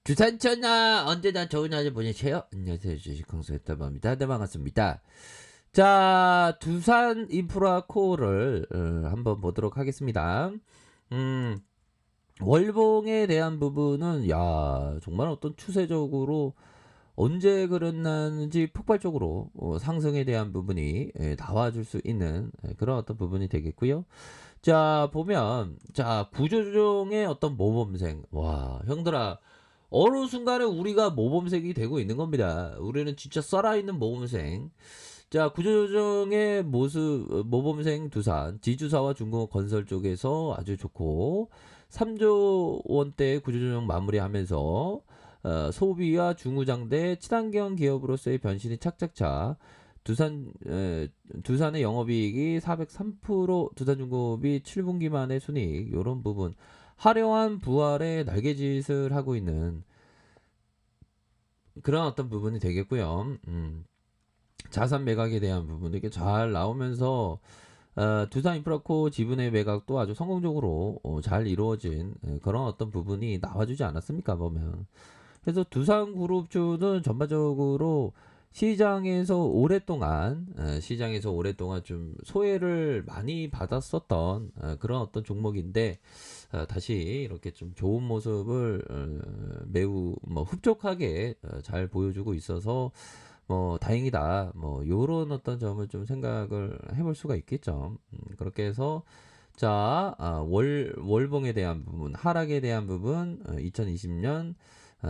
주산천하 언제나 좋은 하루 보내세요. 안녕하세요. 주식강사였다봅니다. 네, 반갑습니다. 자, 두산 인프라코어를 한번 보도록 하겠습니다. 음, 월봉에 대한 부분은 정말 어떤 추세적으로 언제 그랬는지 폭발적으로 상승에 대한 부분이 나와줄 수 있는 그런 어떤 부분이 되겠고요. 자, 보면 구조조정의 어떤 모범생. 와, 형들아, 어느 순간에 우리가 모범생이 되고 있는 겁니다. 우리는 진짜 살아있는 모범생. 자, 구조조정의 모습, 모범생 두산, 지주사와 중공업건설 쪽에서 아주 좋고, 3조 원대 구조조정 마무리하면서, 소비와 중후장대 친환경 기업으로서의 변신이 착착차, 두산의 영업이익이 403%, 두산중공업이 7분기 만에 순이익, 요런 부분. 화려한 부활의 날개짓을 하고 있는 그런 어떤 부분이 되겠고요. 자산 매각에 대한 부분 이게 잘 나오면서 두산 인프라코 지분의 매각도 아주 성공적으로 잘 이루어진 그런 어떤 부분이 나와주지 않았습니까 보면. 그래서 두산그룹주는 전반적으로 시장에서 오랫동안 좀 소외를 많이 받았었던 그런 어떤 종목인데 다시 이렇게 좀 좋은 모습을 매우 뭐 흡족하게 잘 보여주고 있어서 뭐 다행이다 뭐 요런 어떤 점을 좀 생각을 해볼 수가 있겠죠. 그렇게 해서 월봉에 대한 부분, 하락에 대한 부분, 2020년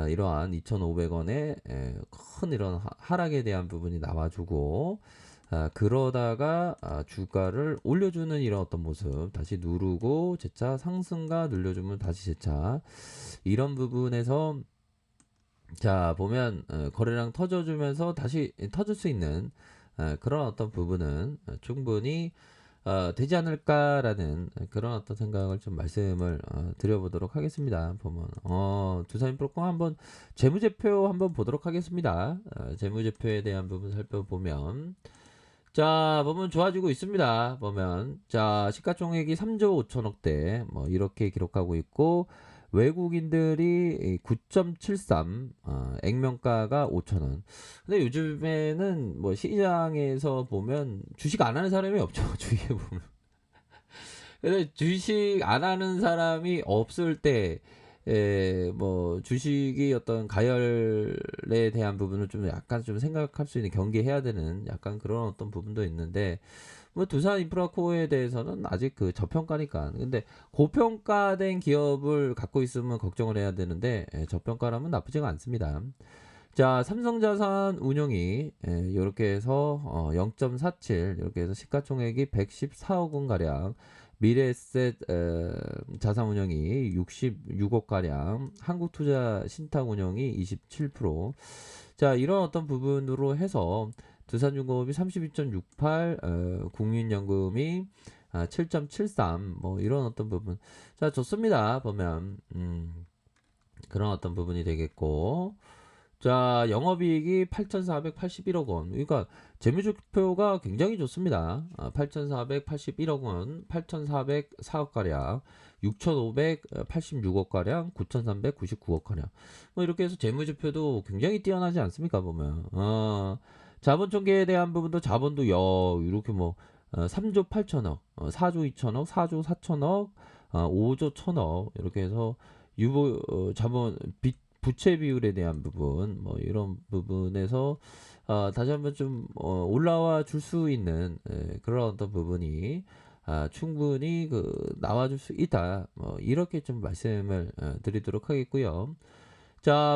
이러한 2,500원의 큰 이런 하락에 대한 부분이 나와주고, 그러다가 주가를 올려주는 이런 어떤 모습, 다시 누르고 재차 상승가 눌려주면 다시 재차 이런 부분에서 보면 거래량 터져주면서 다시 터질 수 있는 그런 어떤 부분은 충분히 되지 않을까라는 그런 어떤 생각을 좀 말씀을 드려보도록 하겠습니다. 보면 두산인프라코 한번 재무제표 한번 보도록 하겠습니다. 재무제표에 대한 부분 살펴보면 보면 좋아지고 있습니다. 보면 시가총액이 3조 5천억대 뭐 이렇게 기록하고 있고 외국인들이 9.73 액면가가 5천원. 근데 요즘에는 뭐 시장에서 보면 주식 안 하는 사람이 없죠. 주위에 보면. 근데 주식 안 하는 사람이 없을 때 뭐 주식이 어떤 가열에 대한 부분을 좀 약간 좀 생각할 수 있는 경계해야 되는 약간 그런 어떤 부분도 있는데 뭐 두산 인프라코어에 대해서는 아직 그 저평가니까. 근데 고평가된 기업을 갖고 있으면 걱정을 해야 되는데 저평가라면 나쁘지가 않습니다. 삼성자산 운용이 이렇게 해서 0.47 이렇게 해서 시가총액이 114억 원 가량, 미래에셋 자산운용이 66억 가량, 한국투자 신탁운용이 27%. 이런 어떤 부분으로 해서 두산중공업이 32.68, 국민연금이 7.73, 뭐 이런 어떤 부분. 좋습니다. 보면 그런 어떤 부분이 되겠고. 영업이익이 8,481억 원. 그러니까 재무제표가 굉장히 좋습니다. 8,481억 원, 8,404억 가량, 6,586억 가량, 9,399억 가량. 뭐 이렇게 해서 재무제표도 굉장히 뛰어나지 않습니까 보면. 자본 총계에 대한 부분도 자본도 이렇게 뭐 3조 8천억, 4조 2천억, 4조 4천억, 5조 1천억 이렇게 해서 자본 부채 비율에 대한 부분 뭐 이런 부분에서 다시 한번 좀 올라와 줄 수 있는 그런 어떤 부분이 충분히 나와줄 수 있다 뭐 이렇게 좀 말씀을 드리도록 하겠고요.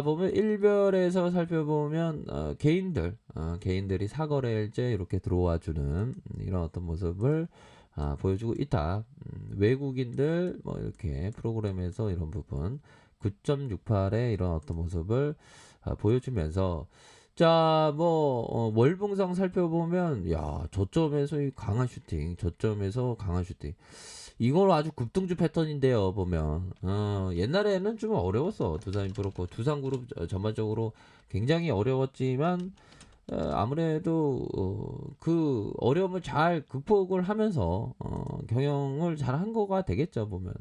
보면 일별에서 살펴보면 개인들이 사거래일제 이렇게 들어와 주는 이런 어떤 모습을 보여주고 있다. 외국인들 뭐 이렇게 프로그램에서 이런 부분 9.68의 이런 어떤 모습을 보여주면서 월봉상 살펴보면 저점에서 강한 슈팅 이걸 아주 급등주 패턴인데요 보면 옛날에는 좀 어려웠어. 두산인프라코 두산그룹 전반적으로 굉장히 어려웠지만 아무래도 그 어려움을 잘 극복을 하면서 경영을 잘 한 거가 되겠죠 보면.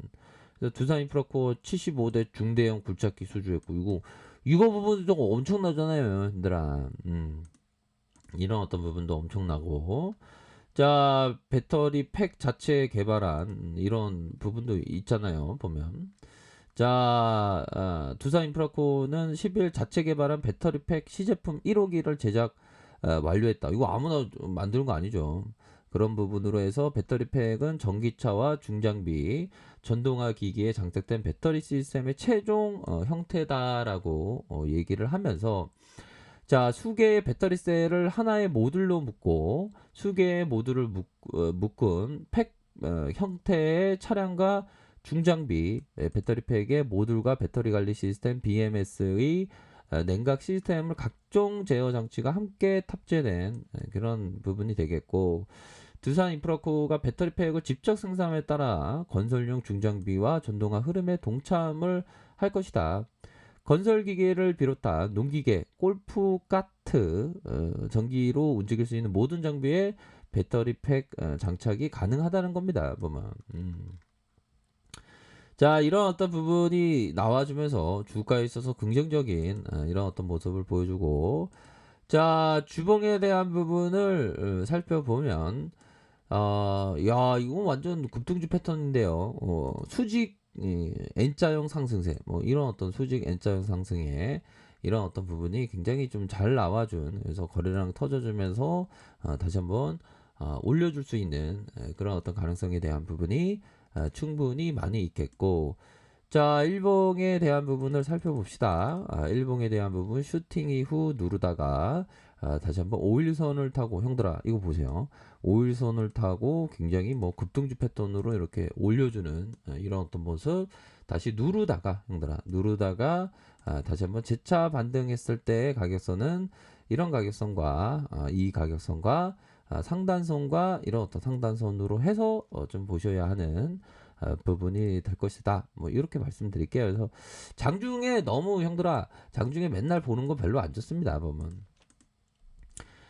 그래서 두산 인프라코어 75대 중대형 굴착기 수주했고 이거 부분도 엄청나잖아요, 얘들아. 이런 어떤 부분도 엄청나고. 자, 배터리 팩 자체 개발한 이런 부분도 있잖아요, 보면. 자, 두산 인프라코는 10일 자체 개발한 배터리 팩 시제품 1호기를 제작 완료했다. 이거 아무나 만드는 거 아니죠. 그런 부분으로 해서 배터리 팩은 전기차와 중장비, 전동화 기기에 장착된 배터리 시스템의 최종 형태다라고 얘기를 하면서 자, 수개의 배터리 셀을 하나의 모듈로 묶고 수개의 모듈을 묶은 팩 형태의 차량과 중장비 배터리 팩의 모듈과 배터리 관리 시스템 BMS의 냉각 시스템을 각종 제어 장치가 함께 탑재된 그런 부분이 되겠고 두산 인프라코가 배터리 팩을 직접 생산함에 따라 건설용 중장비와 전동화 흐름에 동참을 할 것이다. 건설 기계를 비롯한 농기계, 골프 카트, 전기로 움직일 수 있는 모든 장비에 배터리 팩 장착이 가능하다는 겁니다. 보면. 자, 이런 어떤 부분이 나와주면서 주가에 있어서 긍정적인 이런 어떤 모습을 보여주고, 자, 주봉에 대한 부분을 살펴보면, 야, 이건 완전 급등주 패턴인데요. 수직 N자형 상승세, 뭐 이런 어떤 수직 N자형 상승에 이런 어떤 부분이 굉장히 좀 잘 나와준, 그래서 거래량 터져주면서 다시 한번 올려줄 수 있는 그런 어떤 가능성에 대한 부분이 충분히 많이 있겠고, 자, 일봉에 대한 부분을 살펴봅시다. 일봉에 대한 부분 슈팅 이후 누르다가 다시 한번 5일선을 타고 형들아 이거 보세요. 5일선을 타고 굉장히 뭐 급등주 패턴으로 이렇게 올려주는 이런 어떤 모습 다시 누르다가 형들아 누르다가 다시 한번 재차 반등했을 때의 가격선은 이런 가격선과 이 가격선과 상단선과 이런 어떤 상단선으로 해서 좀 보셔야 하는 부분이 될 것이다. 뭐 이렇게 말씀드릴게요. 그래서 장중에 너무 형들아 장중에 맨날 보는 거 별로 안 좋습니다. 보면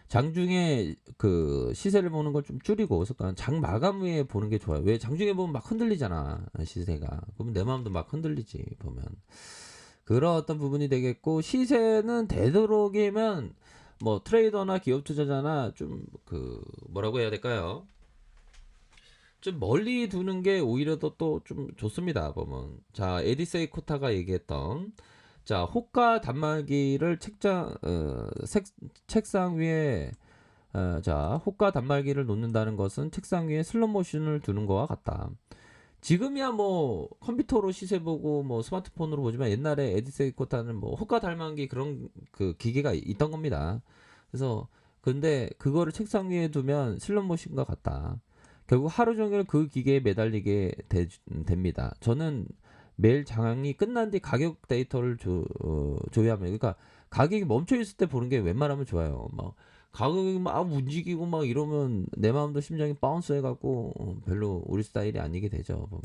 장중에 그 시세를 보는 걸 좀 줄이고 장 마감 후에 보는 게 좋아요. 왜 장중에 보면 막 흔들리잖아 시세가. 그러면 내 마음도 막 흔들리지 보면 그런 어떤 부분이 되겠고 시세는 되도록이면 뭐 트레이더나 기업 투자자나 좀 그 뭐라고 해야 될까요? 좀 멀리 두는 게 오히려 더 또 좀 좋습니다. 보면 자 에디세이 코타가 얘기했던 자 호가 단말기를 책상 위에 자 호가 단말기를 놓는다는 것은 책상 위에 슬롯 모션을 두는 것과 같다. 지금이야 뭐 컴퓨터로 시세 보고 뭐 스마트폰으로 보지만 옛날에 에디세이 코타는 뭐 호가 단말기 그런 그 기계가 있던 겁니다. 그래서 근데 그거를 책상 위에 두면 슬롯 모션과 같다. 결국 하루 종일 그 기계에 매달리게 됩니다. 저는 매일 장이 끝난 뒤 가격 데이터를 조회하면 그러니까 가격이 멈춰 있을 때 보는 게 웬만하면 좋아요. 막 가격이 막 움직이고 막 이러면 내 마음도 심장이 바운스 해갖고 별로 우리 스타일이 아니게 되죠. 보면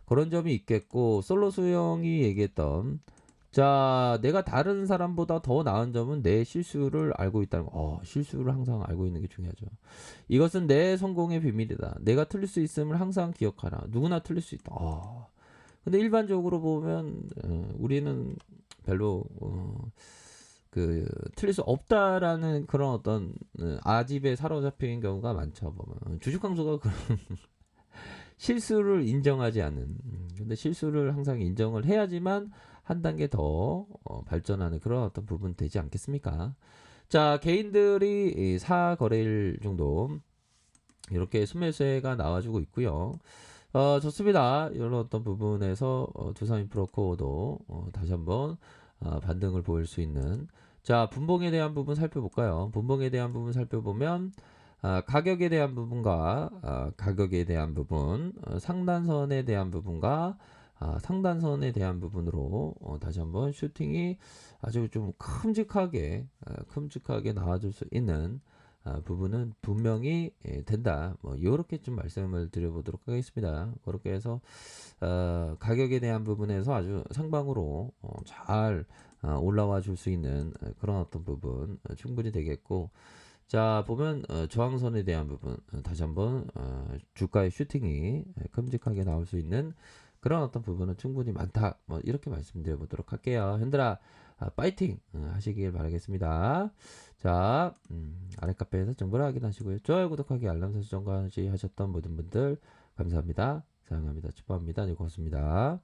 그런 점이 있겠고 솔로 수영이 얘기했던 자, 내가 다른 사람보다 더 나은 점은 내 실수를 알고 있다는 거. 실수를 항상 알고 있는 게 중요하죠. 이것은 내 성공의 비밀이다. 내가 틀릴 수 있음을 항상 기억하라. 누구나 틀릴 수 있다. 근데 일반적으로 보면 우리는 별로 그 틀릴 수 없다라는 그런 어떤 아집에 사로잡힌 경우가 많죠. 보면 주식 강조가 그런 실수를 인정하지 않는. 근데 실수를 항상 인정을 해야지만 한 단계 더 발전하는 그런 어떤 부분 되지 않겠습니까? 자, 개인들이 4거래일 정도 이렇게 순매수가 나와주고 있고요. 좋습니다. 이런 어떤 부분에서 두산인프라코어도 다시 한번 반등을 보일 수 있는 자 분봉에 대한 부분 살펴볼까요? 분봉에 대한 부분 살펴보면 가격에 대한 부분과 가격에 대한 부분 상단선에 대한 부분과 상단선에 대한 부분으로 다시 한번 슈팅이 아주 좀 큼직하게 나와줄 수 있는 부분은 분명히 된다. 뭐 이렇게 좀 말씀을 드려보도록 하겠습니다. 그렇게 해서 가격에 대한 부분에서 아주 상방으로 잘 올라와 줄 수 있는 그런 어떤 부분 충분히 되겠고 자, 보면 저항선에 대한 부분 다시 한번 주가의 슈팅이 큼직하게 나올 수 있는 그런 어떤 부분은 충분히 많다. 뭐 이렇게 말씀드려 보도록 할게요. 현들아, 파이팅 하시길 바라겠습니다. 자, 아래 카페에서 정보를 확인하시고요. 좋아요, 구독하기, 알람 설정까지 하셨던 모든 분들 감사합니다. 사랑합니다. 축복합니다. 네, 고맙습니다.